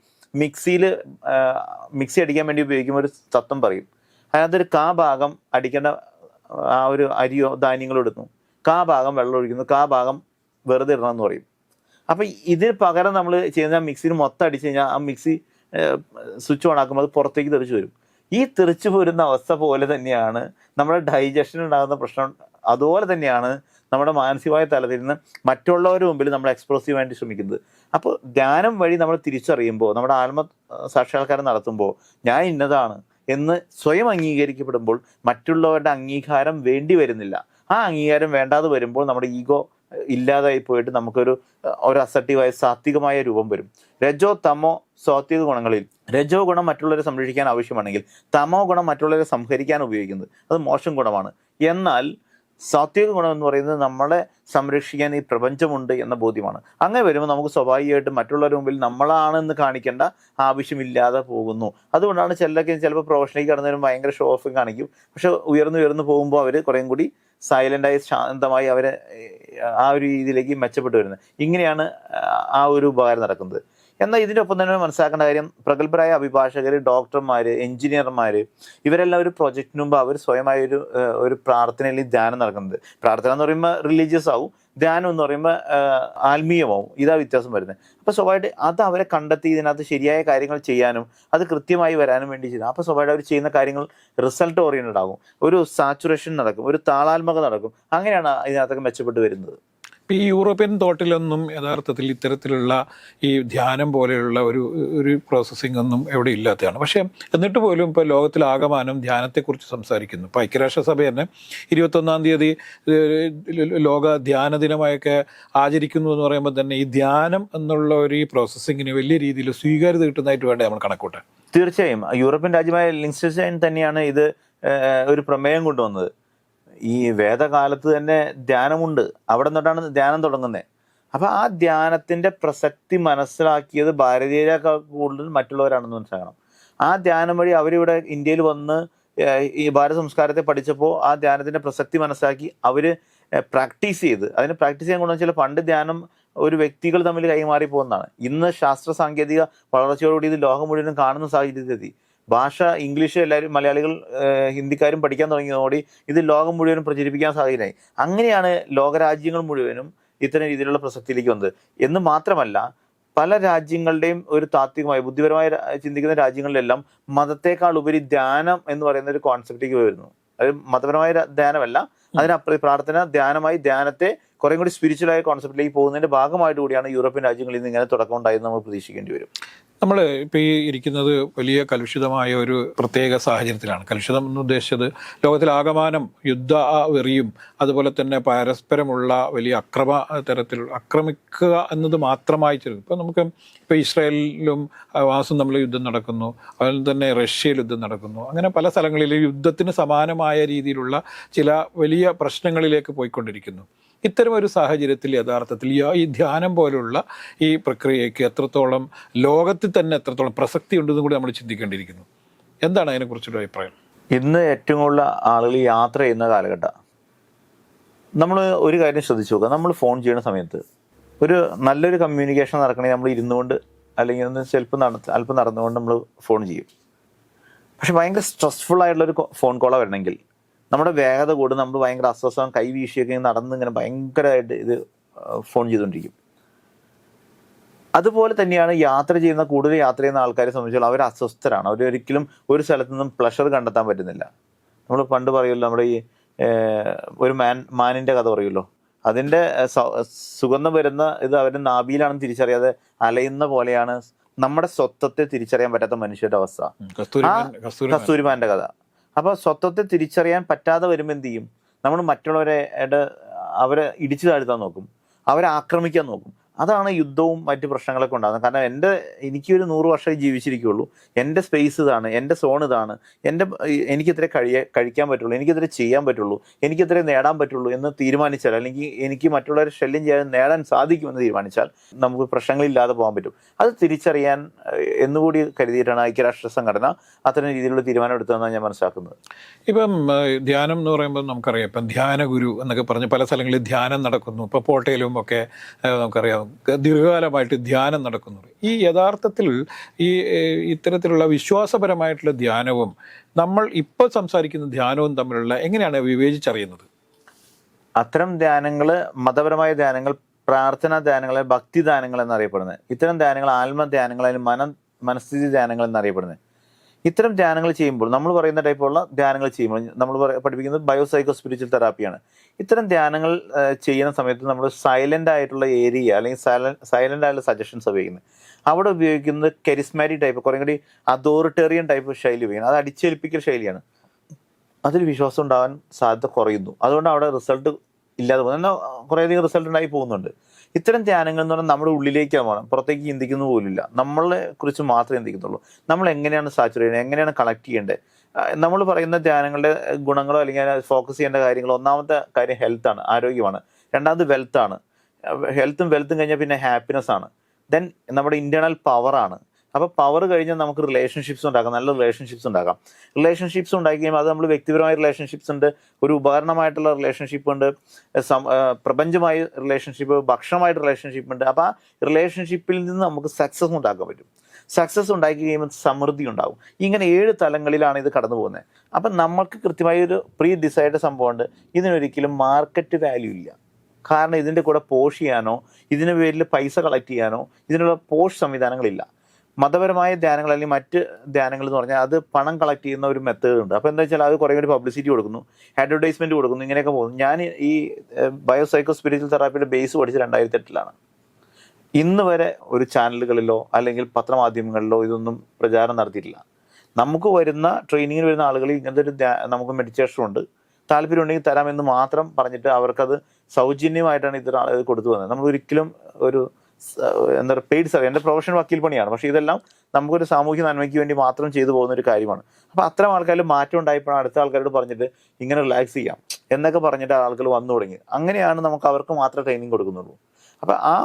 മിക്സി അടിക്കാൻ വേണ്ടി ഉപയോഗിക്കുമ്പോൾ ഒരു തത്വം പറയും. അതിനകത്തൊരു ഭാഗം അടിക്കേണ്ട ആ ഒരു അരിയോ ധാന്യങ്ങളോ ഇടുന്നു, ഭാഗം വെള്ളം ഒഴിക്കുന്നു, ഭാഗം വെറുതെ ഇടണമെന്ന് പറയും. അപ്പം ഇതിന് പകരം നമ്മൾ ചെയ്യുന്ന മിക്സിയിൽ മൊത്തം അടിച്ചു കഴിഞ്ഞാൽ ആ മിക്സി സ്വിച്ച് ഓൺ ആക്കുമ്പോൾ അത് പുറത്തേക്ക് തെറിച്ച് വരും. ഈ തെറിച്ച് പോരുന്ന അവസ്ഥ പോലെ തന്നെയാണ് നമ്മുടെ ഡൈജഷൻ ഉണ്ടാകുന്ന പ്രശ്നം. അതുപോലെ തന്നെയാണ് നമ്മുടെ മാനസികമായ തലത്തിൽ നിന്ന് മറ്റുള്ളവരുടെ മുമ്പിൽ നമ്മൾ എക്സ്പ്രസ് ചെയ്യാൻ വേണ്ടി ശ്രമിക്കുന്നത്. അപ്പോൾ ധ്യാനം വഴി നമ്മൾ തിരിച്ചറിയുമ്പോൾ, നമ്മുടെ ആത്മ സാക്ഷാത്കാരം നടത്തുമ്പോൾ ഞാൻ ഇന്നതാണ് എന്ന് സ്വയം അംഗീകരിക്കപ്പെടുമ്പോൾ മറ്റുള്ളവരുടെ അംഗീകാരം വേണ്ടി വരുന്നില്ല. ആ അംഗീകാരം വേണ്ടാതെ വരുമ്പോൾ നമ്മുടെ ഈഗോ ഇല്ലാതായി പോയിട്ട് നമുക്കൊരു അസർട്ടീവായ സാത്വികമായ രൂപം വരും. രജോ തമോ സാത്വിക ഗുണങ്ങളിൽ രജോ ഗുണം മറ്റുള്ളവരെ സംരക്ഷിക്കാൻ ആവശ്യമാണെങ്കിൽ തമോ ഗുണം മറ്റുള്ളവരെ സംഹരിക്കാൻ ഉപയോഗിക്കുന്നത് അത് മോശം ഗുണമാണ്. എന്നാൽ സാത്വിക ഗുണം എന്ന് പറയുന്നത് നമ്മളെ സംരക്ഷിക്കാൻ ഈ പ്രപഞ്ചമുണ്ട് എന്ന ബോധ്യമാണ്. അങ്ങനെ വരുമ്പോൾ നമുക്ക് സ്വാഭാവികമായിട്ടും മറ്റുള്ളവരുടെ മുമ്പിൽ നമ്മളാണെന്ന് കാണിക്കേണ്ട ആവശ്യമില്ലാതെ പോകുന്നു. അതുകൊണ്ടാണ് ചിലപ്പോൾ പ്രൊഫഷനിലേക്ക് കടന്നവരും ഭയങ്കര ഷോ ഓഫ് കാണിക്കും. പക്ഷെ ഉയർന്നു പോകുമ്പോൾ അവർ കുറേയും കൂടി സൈലൻ്റായി ശാന്തമായി അവരെ ആ ഒരു രീതിയിലേക്ക് മെച്ചപ്പെട്ടു വരുന്നത്. ഇങ്ങനെയാണ് ആ ഒരു ഉപകാരം നടക്കുന്നത്. എന്നാൽ ഇതിൻ്റെ ഒപ്പം തന്നെ മനസ്സിലാക്കേണ്ട കാര്യം, പ്രഗത്ഭരായ അഭിഭാഷകർ, ഡോക്ടർമാർ, എഞ്ചിനീയർമാർ, ഇവരെല്ലാം ഒരു പ്രൊജക്റ്റിന് മുമ്പ് അവർ സ്വയമായ ഒരു പ്രാർത്ഥനയിൽ ധ്യാനം നടക്കുന്നത്. പ്രാർത്ഥന എന്ന് പറയുമ്പോൾ റിലീജിയസ് ആവും, ധ്യാനം എന്ന് പറയുമ്പോൾ ആത്മീയമാവും. ഇതാ വ്യത്യാസം വരുന്നത്. അപ്പോൾ സ്വാഭാവികമായിട്ട് അത് അവരെ കണ്ടെത്തി ഇതിനകത്ത് ശരിയായ കാര്യങ്ങൾ ചെയ്യാനും അത് കൃത്യമായി വരാനും വേണ്ടി ചെയ്തു. അപ്പോൾ സ്വാഭാവികമായിട്ട് അവർ ചെയ്യുന്ന കാര്യങ്ങൾ റിസൾട്ട് ഓറിയൻറ്റഡ് ആകും, ഒരു സാച്ചുറേഷൻ നടക്കും, ഒരു താളാത്മക നടക്കും. അങ്ങനെയാണ് ഇതിനകത്തൊക്കെ മെച്ചപ്പെട്ട് വരുന്നത്. ഈ യൂറോപ്യൻ തോട്ടിലൊന്നും യഥാർത്ഥത്തിൽ ഇത്തരത്തിലുള്ള ഈ ധ്യാനം പോലെയുള്ള ഒരു പ്രോസസ്സിംഗ് ഒന്നും എവിടെ ഇല്ലാത്തതാണ്. പക്ഷേ എന്നിട്ട് പോലും ഇപ്പോൾ ലോകത്തിലാകമാനം ധ്യാനത്തെക്കുറിച്ച് സംസാരിക്കുന്നു. ഇപ്പോൾ ഐക്യരാഷ്ട്രസഭ തന്നെ 21-ാം തീയതി ലോക ധ്യാന ദിനമായൊക്കെ ആചരിക്കുന്നു എന്ന് പറയുമ്പോൾ തന്നെ ഈ ധ്യാനം എന്നുള്ള ഒരു ഈ പ്രോസസ്സിങ്ങിന് വലിയ രീതിയിൽ സ്വീകാര്യത കിട്ടുന്നതായിട്ട് വേണ്ടേ നമ്മൾ കണക്കൂട്ടാൻ? തീർച്ചയായും. യൂറോപ്യൻ രാജ്യമായ ലിങ്സ്റ്റൻസ്റ്റൈൻ തന്നെയാണ് ഇത് ഒരു പ്രമേയം കൊണ്ടുവന്നത്. ഈ വേദകാലത്ത് തന്നെ ധ്യാനമുണ്ട്, അവിടെ നിന്നിട്ടാണ് ധ്യാനം തുടങ്ങുന്നത്. അപ്പം ആ ധ്യാനത്തിൻ്റെ പ്രസക്തി മനസ്സിലാക്കിയത് ഭാരതീയരെക്കാൾ കൂടുതൽ മറ്റുള്ളവരാണെന്ന് മനസ്സിലാക്കണം. ആ ധ്യാനം വഴി അവരിവിടെ ഇന്ത്യയിൽ വന്ന് ഈ ഭാരത സംസ്കാരത്തെ പഠിച്ചപ്പോൾ ആ ധ്യാനത്തിൻ്റെ പ്രസക്തി മനസ്സിലാക്കി അവർ പ്രാക്ടീസ് ചെയ്ത്, അതിന് പ്രാക്ടീസ് ചെയ്യാൻ കൊണ്ടുവന്ന് വെച്ചാൽ പണ്ട് ധ്യാനം ഒരു വ്യക്തികൾ തമ്മിൽ കൈമാറി പോകുന്നതാണ്. ഇന്ന് ശാസ്ത്ര സാങ്കേതിക വളർച്ചയോടുകൂടി ഇത് ലോകം മുഴുവനും കാണുന്ന സാഹചര്യത്തിലെത്തി. ഭാഷ ഇംഗ്ലീഷ് എല്ലാവരും മലയാളികൾ ഹിന്ദിക്കാരും പഠിക്കാൻ തുടങ്ങിയതോടെ ഇത് ലോകം മുഴുവനും പ്രചരിപ്പിക്കാൻ സാധ്യതയായി. അങ്ങനെയാണ് ലോകരാജ്യങ്ങൾ മുഴുവനും ഇത്തരം രീതിയിലുള്ള പ്രസക്തിയിലേക്ക് വന്നത്. എന്ന് മാത്രമല്ല, പല രാജ്യങ്ങളുടെയും ഒരു താത്വികമായ ബുദ്ധിപരമായ ചിന്തിക്കുന്ന രാജ്യങ്ങളിലെല്ലാം മതത്തെക്കാൾ ഉപരി ധ്യാനം എന്ന് പറയുന്ന ഒരു കോൺസെപ്റ്റിലേക്ക് വരുന്നു. അത് മതപരമായ ധ്യാനമല്ല, അതിനപ്പുറം പ്രാർത്ഥന ധ്യാനമായി ധ്യാനത്തെ കുറേ കൂടി സ്പിരിച്വലായ കോൺസെപ്റ്റിലേക്ക് പോകുന്നതിൻ്റെ ഭാഗമായിട്ട് കൂടിയാണ് യൂറോപ്യൻ രാജ്യങ്ങളിൽ നിന്ന് ഇങ്ങനെ തുടക്കം ഉണ്ടായെന്ന് നമ്മൾ പ്രതീക്ഷിക്കേണ്ടി വരും. നമ്മൾ ഇപ്പോൾ ഈ ഇരിക്കുന്നത് വലിയ കലുഷിതമായ ഒരു പ്രത്യേക സാഹചര്യത്തിലാണ്. കലുഷിതം എന്ന് ഉദ്ദേശിച്ചത് ലോകത്തിലാകമാനം വെറിയും അതുപോലെ തന്നെ പരസ്പരമുള്ള വലിയ ആക്രമിക്കുക എന്നത് മാത്രമായി ചെറുക്കും. ഇപ്പോൾ നമുക്ക് ഇപ്പോൾ ഇസ്രായേലിലും ഹമാസും തമ്മിൽ യുദ്ധം നടക്കുന്നു, അതുപോലെ തന്നെ റഷ്യയിൽ യുദ്ധം നടക്കുന്നു. അങ്ങനെ പല സ്ഥലങ്ങളിലും യുദ്ധത്തിന് സമാനമായ രീതിയിലുള്ള ചില വലിയ പ്രശ്നങ്ങളിലേക്ക് പോയിക്കൊണ്ടിരിക്കുന്നു. ഇത്തരം ഒരു സാഹചര്യത്തിൽ യഥാർത്ഥത്തിൽ ഈ ധ്യാനം പോലുള്ള ഈ പ്രക്രിയയ്ക്ക് എത്രത്തോളം ലോകത്തിൽ തന്നെ എത്രത്തോളം പ്രസക്തി ഉണ്ടെന്ന് കൂടി നമ്മൾ ചിന്തിക്കേണ്ടിയിരിക്കുന്നു. എന്താണ് അതിനെക്കുറിച്ചൊരു അഭിപ്രായം? ഇന്ന് ഏറ്റവും കൂടുതൽ ആളുകൾ യാത്ര ചെയ്യുന്ന കാലഘട്ടം. നമ്മൾ ഒരു കാര്യം ശ്രദ്ധിച്ചു നോക്കുക, നമ്മൾ ഫോൺ ചെയ്യുന്ന സമയത്ത് ഒരു നല്ലൊരു കമ്മ്യൂണിക്കേഷൻ നടക്കണമെങ്കിൽ നമ്മൾ ഇരുന്നുകൊണ്ട് അല്ലെങ്കിൽ ഒന്ന് അല്പം നടന്നുകൊണ്ട് നമ്മൾ ഫോൺ ചെയ്യും. പക്ഷെ ഭയങ്കര സ്ട്രെസ്ഫുൾ ആയിട്ടുള്ളൊരു ഫോൺ കോളാണ് വരണമെങ്കിൽ നമ്മുടെ വേഗത കൂടും, നമ്മൾ ഭയങ്കര അസ്വസ്ഥം കൈ വീശിയൊക്കെ നടന്നിങ്ങനെ ഭയങ്കരമായിട്ട് ഇത് ഫോൺ ചെയ്തുകൊണ്ടിരിക്കും. അതുപോലെ തന്നെയാണ് കൂടുതൽ യാത്ര ചെയ്യുന്ന ആൾക്കാരെ സംബന്ധിച്ചാൽ അവർ അസ്വസ്ഥരാണ്. അവരൊരിക്കലും ഒരു സ്ഥലത്തു നിന്നും പ്ലഷർ കണ്ടെത്താൻ പറ്റുന്നില്ല. നമ്മൾ പണ്ട് പറയുമല്ലോ, നമ്മുടെ ഈ ഒരു മാനിൻ്റെ കഥ പറയുമല്ലോ, അതിൻ്റെ സുഗന്ധം വരുന്ന ഇത് അവരുടെ നാഭിയിലാണെന്ന് തിരിച്ചറിയാതെ അലയുന്ന പോലെയാണ് നമ്മുടെ സ്വത്വത്തെ തിരിച്ചറിയാൻ പറ്റാത്ത മനുഷ്യരുടെ അവസ്ഥ. കസ്തൂരിമാൻ്റെ കഥ. അപ്പോൾ സ്വത്വത്തെ തിരിച്ചറിയാൻ പറ്റാതെ വരുമ്പോൾ എന്ത് ചെയ്യും? നമ്മൾ അവരെ ഇടിച്ചു താഴ്ത്താൻ നോക്കും, അവരെ ആക്രമിക്കാൻ നോക്കും. അതാണ് യുദ്ധവും മറ്റ് പ്രശ്നങ്ങളൊക്കെ ഉണ്ടാകുന്നത്. കാരണം എനിക്കൊരു 100 വർഷമേ ജീവിച്ചിരിക്കുകയുള്ളൂ, എൻ്റെ സ്പേസ് ഇതാണ്, എൻ്റെ സോൺ ഇതാണ്, എനിക്കിത്രേ കഴിക്കാൻ പറ്റുള്ളൂ, എനിക്കിത്രേ ചെയ്യാൻ പറ്റുള്ളൂ, എനിക്കിത്രേ നേടാൻ പറ്റുള്ളൂ എന്ന് തീരുമാനിച്ചാൽ, അല്ലെങ്കിൽ എനിക്ക് മറ്റുള്ളവരെ ശല്യം ചെയ്യാൻ നേടാൻ സാധിക്കുമെന്ന് തീരുമാനിച്ചാൽ നമുക്ക് പ്രശ്നങ്ങളില്ലാതെ പോകാൻ പറ്റും. അത് തിരിച്ചറിയാൻ എന്നുകൂടി കരുതിയിട്ടാണ് ഐക്യരാഷ്ട്ര സംഘടന അത്തരം രീതിയിലുള്ള തീരുമാനം എടുത്തതെന്നാണ് ഞാൻ മനസ്സിലാക്കുന്നത്. ഇപ്പം ധ്യാനം എന്ന് പറയുമ്പോൾ നമുക്കറിയാം, ഇപ്പം ധ്യാന ഗുരു എന്നൊക്കെ പറഞ്ഞ് പല സ്ഥലങ്ങളിൽ ധ്യാനം നടക്കുന്നു. ഇപ്പോൾ പോട്ടയിലും ഒക്കെ നമുക്കറിയാം ദീർഘകാലമായിട്ട് ധ്യാനം നടക്കുന്നു. ഈ യഥാർത്ഥത്തിൽ ഇത്തരത്തിലുള്ള വിശ്വാസപരമായിട്ടുള്ള ധ്യാനവും നമ്മൾ ഇപ്പോൾ സംസാരിക്കുന്ന ധ്യാനവും തമ്മിലുള്ള എങ്ങനെയാണ് വിവേചിച്ചറിയുന്നത്? അത്തരം ധ്യാനങ്ങൾ, മതപരമായ ധ്യാനങ്ങൾ, പ്രാർത്ഥനാ ധ്യാനങ്ങൾ, ഭക്തി ധ്യാനങ്ങൾ എന്നറിയപ്പെടുന്നത്. ഇത്തരം ധ്യാനങ്ങൾ ആത്മധ്യാനങ്ങൾ, അതിന് മനസ്ഥിതി ധ്യാനങ്ങൾ എന്നറിയപ്പെടുന്നത്. ഇത്തരം ധ്യാനങ്ങൾ ചെയ്യുമ്പോൾ, നമ്മൾ പറയുന്ന ടൈപ്പുള്ള ധ്യാനങ്ങൾ ചെയ്യുമ്പോൾ നമ്മൾ പഠിപ്പിക്കുന്നത് ബയോസൈക്കോ സ്പിരിച്വൽ തെറാപ്പിയാണ്. ഇത്തരം ധ്യാനങ്ങൾ ചെയ്യുന്ന സമയത്ത് നമ്മൾ സൈലൻ്റ് ആയിട്ടുള്ള ഏരിയ അല്ലെങ്കിൽ സൈലൻ്റ് ആയിട്ടുള്ള സജഷൻസ് ഉപയോഗിക്കുന്നത്. അവിടെ ഉപയോഗിക്കുന്നത് കരിസ്മാറ്റിക് ടൈപ്പ്, കുറേ കൂടി അതോറിറ്റേറിയൻ ടൈപ്പ് ശൈലി ഉപയോഗിക്കുന്നത്. അത് അടിച്ചേൽപ്പിക്കൽ ശൈലിയാണ്. അതിൽ വിശ്വാസം ഉണ്ടാകാൻ സാധ്യത കുറയുന്നു. അതുകൊണ്ട് അവിടെ റിസൾട്ട് ഇല്ലാതെ പോകുന്നു, എന്നാൽ കുറേയധികം റിസൾട്ട് ഉണ്ടായി പോകുന്നുണ്ട്. ഇത്തരം ധ്യാനങ്ങൾ എന്ന് പറഞ്ഞാൽ നമ്മുടെ ഉള്ളിലേക്കാണ് പോകണം, പുറത്തേക്ക് ചിന്തിക്കുന്ന പോലുമില്ല. നമ്മളെ കുറിച്ച് മാത്രമേ ചിന്തിക്കുന്നുള്ളൂ. നമ്മൾ എങ്ങനെയാണ് സാച്ചുറേറ്റ് ചെയ്യുന്നത്, എങ്ങനെയാണ് കണക്ട് ചെയ്യേണ്ടത്. നമ്മൾ പറയുന്ന ധ്യാനങ്ങളുടെ ഗുണങ്ങളോ അല്ലെങ്കിൽ ഫോക്കസ് ചെയ്യേണ്ട കാര്യങ്ങളോ, ഒന്നാമത്തെ കാര്യം ഹെൽത്താണ്, ആരോഗ്യമാണ്. രണ്ടാമത് വെൽത്താണ്. ഹെൽത്തും കഴിഞ്ഞാൽ പിന്നെ ഹാപ്പിനെസ് ആണ്. ദെൻ നമ്മുടെ ഇന്റേണൽ പവറാണ്. അപ്പോൾ പവർ കഴിഞ്ഞാൽ നമുക്ക് റിലേഷൻഷിപ്സ് ഉണ്ടാക്കാം, നല്ല റിലേഷൻഷിപ്സ് ഉണ്ടാക്കാം. റിലേഷൻഷിപ്സ് ഉണ്ടാക്കി കഴിയുമ്പോൾ അത് നമ്മൾ വ്യക്തിപരമായ റിലേഷൻഷിപ്സ് ഉണ്ട്, ഒരു ഉപകരണമായിട്ടുള്ള റിലേഷൻഷിപ്പ് ഉണ്ട്, പ്രപഞ്ചമായ റിലേഷൻഷിപ്പ്, ഭക്ഷണമായിട്ട് റിലേഷൻഷിപ്പ് ഉണ്ട്. അപ്പോൾ ആ റിലേഷൻഷിപ്പിൽ നിന്ന് നമുക്ക് സക്സസ് ഉണ്ടാക്കാൻ പറ്റും. സക്സസ് ഉണ്ടാക്കി കഴിയുമ്പോൾ സമൃദ്ധി ഉണ്ടാകും. ഇങ്ങനെ 7 തലങ്ങളിലാണ് ഇത് കടന്നു പോകുന്നത്. അപ്പം നമുക്ക് കൃത്യമായ ഒരു പ്രീ ഡിസൈഡ് സംഭവമുണ്ട്. ഇതിനൊരിക്കലും മാർക്കറ്റ് വാല്യൂ ഇല്ല. കാരണം ഇതിൻ്റെ കൂടെ പോഷ് ചെയ്യാനോ ഇതിന് പേരിൽ പൈസ കളക്ട് ചെയ്യാനോ ഇതിനുള്ള പോഷ് സംവിധാനങ്ങളില്ല. മതപരമായ ധ്യാനങ്ങൾ അല്ലെങ്കിൽ മറ്റ് ധ്യാനങ്ങൾ എന്ന് പറഞ്ഞാൽ അത് പണം കളക്ട് ചെയ്യുന്ന ഒരു മെത്തേഡ് ഉണ്ട്. അപ്പോൾ എന്താ വെച്ചാൽ അത് കുറേ കൂടി പബ്ലിസിറ്റി കൊടുക്കുന്നു, അഡ്വർടൈസ്മെൻറ്റ് കൊടുക്കുന്നു, ഇങ്ങനെയൊക്കെ പോകുന്നു. ഞാൻ ഈ ബയോസൈക്കോ സ്പിരിച്വൽ തെറാപ്പിയുടെ ബേസ് പഠിച്ച് 2008 ഇന്ന് വരെ ഒരു ചാനലുകളിലോ അല്ലെങ്കിൽ പത്രമാധ്യമങ്ങളിലോ ഇതൊന്നും പ്രചാരണം നടത്തിയിട്ടില്ല. നമുക്ക് വരുന്ന ട്രെയിനിങ്ങിന് വരുന്ന ആളുകൾ ഇങ്ങനത്തെ ഒരു നമുക്ക് മെഡിറ്റേഷൻ ഉണ്ട്, താല്പര്യമുണ്ടെങ്കിൽ തരാമെന്ന് മാത്രം പറഞ്ഞിട്ട് അവർക്കത് സൗജന്യമായിട്ടാണ് ഇത്തരം ആളുകൾ കൊടുത്തു വന്നത്. നമ്മൾ ഒരിക്കലും ഒരു എന്താ പറയുക പെയ്ഡ് സർവീസ്, എൻ്റെ പ്രൊഫഷൻ വക്കീൽ പണിയാണ്, പക്ഷേ ഇതെല്ലാം നമുക്കൊരു സാമൂഹ്യ നന്മയ്ക്ക് വേണ്ടി മാത്രം ചെയ്തു പോകുന്ന ഒരു കാര്യമാണ്. അപ്പോൾ അത്തരം ആൾക്കാർ മാറ്റം ഉണ്ടായപ്പോഴാണ് അടുത്ത ആൾക്കാരോട് പറഞ്ഞിട്ട് ഇങ്ങനെ റിലാക്സ് ചെയ്യാം എന്നൊക്കെ പറഞ്ഞിട്ട് ആളുകൾ വന്നു തുടങ്ങി. അങ്ങനെയാണ് നമുക്ക് അവർക്ക് മാത്രമേ ട്രെയിനിങ് കൊടുക്കുന്നുള്ളൂ. അപ്പോൾ ആ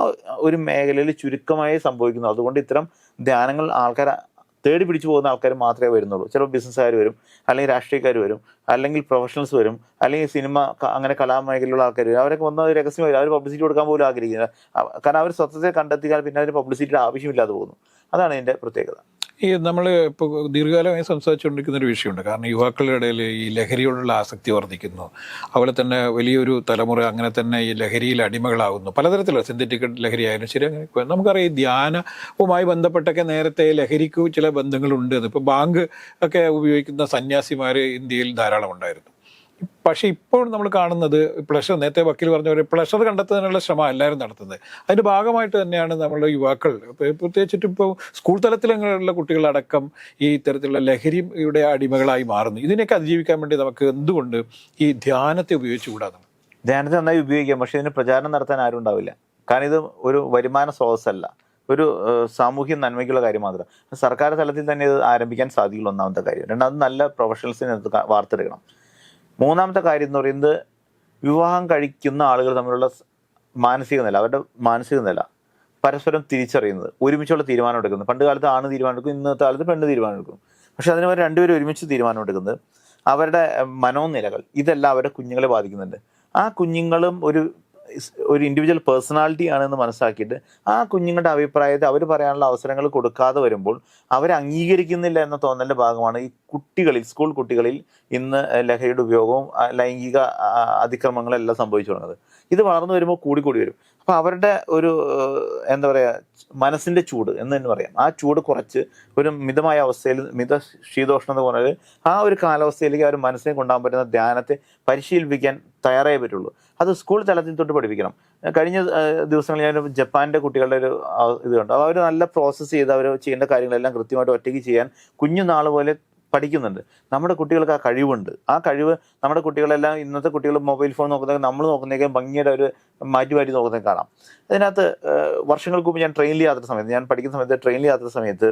ഒരു മേഖലയിൽ ചുരുക്കമായി സംഭവിക്കുന്നു. അതുകൊണ്ട് ഇത്തരം ധ്യാനങ്ങൾ ആൾക്കാർ തേടി പിടിച്ചു പോകുന്ന ആൾക്കാർ മാത്രമേ വരുന്നുള്ളൂ. ചിലപ്പോൾ ബിസിനസ്സുകാർ വരും, അല്ലെങ്കിൽ രാഷ്ട്രീയക്കാർ വരും, അല്ലെങ്കിൽ പ്രൊഫഷണൽസ് വരും, അല്ലെങ്കിൽ സിനിമ അങ്ങനെ കലാമേഖലയിലുള്ള ആൾക്കാർ വരും. അവരൊക്കെ വന്ന രഹസ്യം വരും, അവർ പബ്ലിസിറ്റി കൊടുക്കാൻ പോലും ആഗ്രഹിക്കുന്നത്. കാരണം അവർ സ്വത്തത്തെ കണ്ടെത്തിയാൽ പിന്നെ അതിന് പബ്ലിസിറ്റിയുടെ ആവശ്യമില്ലാതെ പോകുന്നു. അതാണ് ഇതിൻ്റെ പ്രത്യേകത. ഈ നമ്മൾ ഇപ്പോൾ ദീർഘകാലമായി സംസാരിച്ചുകൊണ്ടിരിക്കുന്ന ഒരു വിഷയമുണ്ട്. കാരണം യുവാക്കളുടെ ഇടയിൽ ഈ ലഹരിയോടുള്ള ആസക്തി വർദ്ധിക്കുന്നു. അതുപോലെ തന്നെ വലിയൊരു തലമുറ അങ്ങനെ തന്നെ ഈ ലഹരിയിൽ അടിമകളാകുന്നു. പലതരത്തിലുള്ള സിന്തറ്റിക് ലഹരി ആയാലും ശരി. അങ്ങനെ നമുക്കറിയാം ധ്യാനവുമായി ബന്ധപ്പെട്ടൊക്കെ നേരത്തെ ലഹരിക്ക് ചില ബന്ധങ്ങളുണ്ട്. ഇപ്പോൾ ബാങ്ക് ഒക്കെ ഉപയോഗിക്കുന്ന സന്യാസിമാർ ഇന്ത്യയിൽ ധാരാളം ഉണ്ടായിരുന്നു. പക്ഷേ ഇപ്പോൾ നമ്മൾ കാണുന്നത് പ്ലഷർ, നേരത്തെ വക്കീൽ പറഞ്ഞ പോലെ പ്ലഷർ കണ്ടെത്തുന്നതിനുള്ള ശ്രമം എല്ലാവരും നടത്തുന്നത്. അതിൻ്റെ ഭാഗമായിട്ട് തന്നെയാണ് നമ്മളുടെ യുവാക്കൾ, പ്രത്യേകിച്ചിട്ട് ഇപ്പോൾ സ്കൂൾ തലത്തിലുള്ള കുട്ടികളടക്കം ഈ ഇത്തരത്തിലുള്ള ലഹരിയുടെ അടിമകളായി മാറുന്നു. ഇതിനെയൊക്കെ അതിജീവിക്കാൻ വേണ്ടി നമുക്ക് എന്തുകൊണ്ട് ഈ ധ്യാനത്തെ ഉപയോഗിച്ചുകൂടാതാണ്? ധ്യാനത്തെ നന്നായി ഉപയോഗിക്കാം, പക്ഷേ ഇതിന് പ്രചാരണം നടത്താൻ ആരും ഉണ്ടാവില്ല. കാരണം ഇത് ഒരു വരുമാന സ്രോതസ്സല്ല, ഒരു സാമൂഹ്യ നന്മയ്ക്കുള്ള കാര്യം മാത്രം. സർക്കാർ തലത്തിൽ തന്നെ ഇത് ആരംഭിക്കാൻ സാധിക്കുള്ളൂ, ഒന്നാമത്തെ കാര്യം. രണ്ടാമത് നല്ല പ്രൊഫഷണൽസിനെ വാർത്തെടുക്കണം. മൂന്നാമത്തെ കാര്യം എന്ന് പറയുന്നത് വിവാഹം കഴിക്കുന്ന ആളുകൾ തമ്മിലുള്ള മാനസിക നില, അവരുടെ മാനസിക നില പരസ്പരം തിരിച്ചറിയുന്നത്, ഒരുമിച്ചുള്ള തീരുമാനം എടുക്കുന്നത്. പണ്ട് കാലത്ത് ആണ് തീരുമാനം എടുക്കും, ഇന്നത്തെ കാലത്ത് പെണ്ണ് തീരുമാനം എടുക്കും. പക്ഷെ അതിന് അവർ രണ്ടുപേരും ഒരുമിച്ച് തീരുമാനം എടുക്കുന്നത് അവരുടെ മനോനിലകൾ, ഇതെല്ലാം അവരുടെ കുഞ്ഞുങ്ങളെ ബാധിക്കുന്നുണ്ട്. ആ കുഞ്ഞുങ്ങളും ഒരു ഇൻഡിവിജ്വൽ പേഴ്സണാലിറ്റി ആണെന്ന് മനസ്സിലാക്കിയിട്ട് ആ കുഞ്ഞുങ്ങളുടെ അഭിപ്രായത്തെ അവർ പറയാനുള്ള അവസരങ്ങൾ കൊടുക്കാതെ വരുമ്പോൾ അവരെ അംഗീകരിക്കുന്നില്ല എന്ന തോന്നലിൻ്റെ ഭാഗമാണ് ഈ കുട്ടികളിൽ, സ്കൂൾ കുട്ടികളിൽ ഇന്ന് ലഹരിയുടെ ഉപയോഗവും ലൈംഗിക അതിക്രമങ്ങളെല്ലാം സംഭവിച്ചു തുടങ്ങുന്നത്. ഇത് വളർന്നു വരുമ്പോൾ കൂടി വരും. അപ്പോൾ അവരുടെ ഒരു എന്താ പറയുക, മനസ്സിൻ്റെ ചൂട് എന്ന് തന്നെ പറയാം, ആ ചൂട് കുറച്ച് ഒരു മിതമായ അവസ്ഥയിൽ, ശീതോഷ്ണത കുറഞ്ഞത് ആ ഒരു കാലാവസ്ഥയിലേക്ക് അവർ മനസ്സിനെ കൊണ്ടുപോകാൻ പറ്റുന്ന ധ്യാനത്തെ പരിശീലിപ്പിക്കാൻ തയ്യാറായേ പറ്റുള്ളൂ. അത് സ്കൂൾ തലത്തിൽ തൊട്ട് പഠിപ്പിക്കണം. കഴിഞ്ഞ ദിവസങ്ങളിൽ ഞാൻ ജപ്പാൻ്റെ കുട്ടികളുടെ ഒരു ഇത് കണ്ടു. അവർ നല്ല പ്രോസസ്സ് ചെയ്ത് അവർ ചെയ്യേണ്ട കാര്യങ്ങളെല്ലാം കൃത്യമായിട്ട് ഒറ്റയ്ക്ക് ചെയ്യാൻ കുഞ്ഞുനാൾ പോലെ പഠിക്കുന്നുണ്ട്. നമ്മുടെ കുട്ടികൾക്ക് ആ കഴിവുണ്ട്. ആ കഴിവ് നമ്മുടെ കുട്ടികളെല്ലാം, ഇന്നത്തെ കുട്ടികൾ മൊബൈൽ ഫോൺ നോക്കുന്നതൊക്കെ നമ്മൾ നോക്കുന്നതൊക്കെ ഭംഗിയുടെ ഒരു മാറ്റി നോക്കുന്നതൊക്കെ കാണാം. അതിനകത്ത് വർഷങ്ങൾക്ക് മുമ്പ് ഞാൻ ട്രെയിനിൽ യാത്ര സമയത്ത്, ഞാൻ പഠിക്കുന്ന സമയത്ത് ട്രെയിനിൽ യാത്ര സമയത്ത്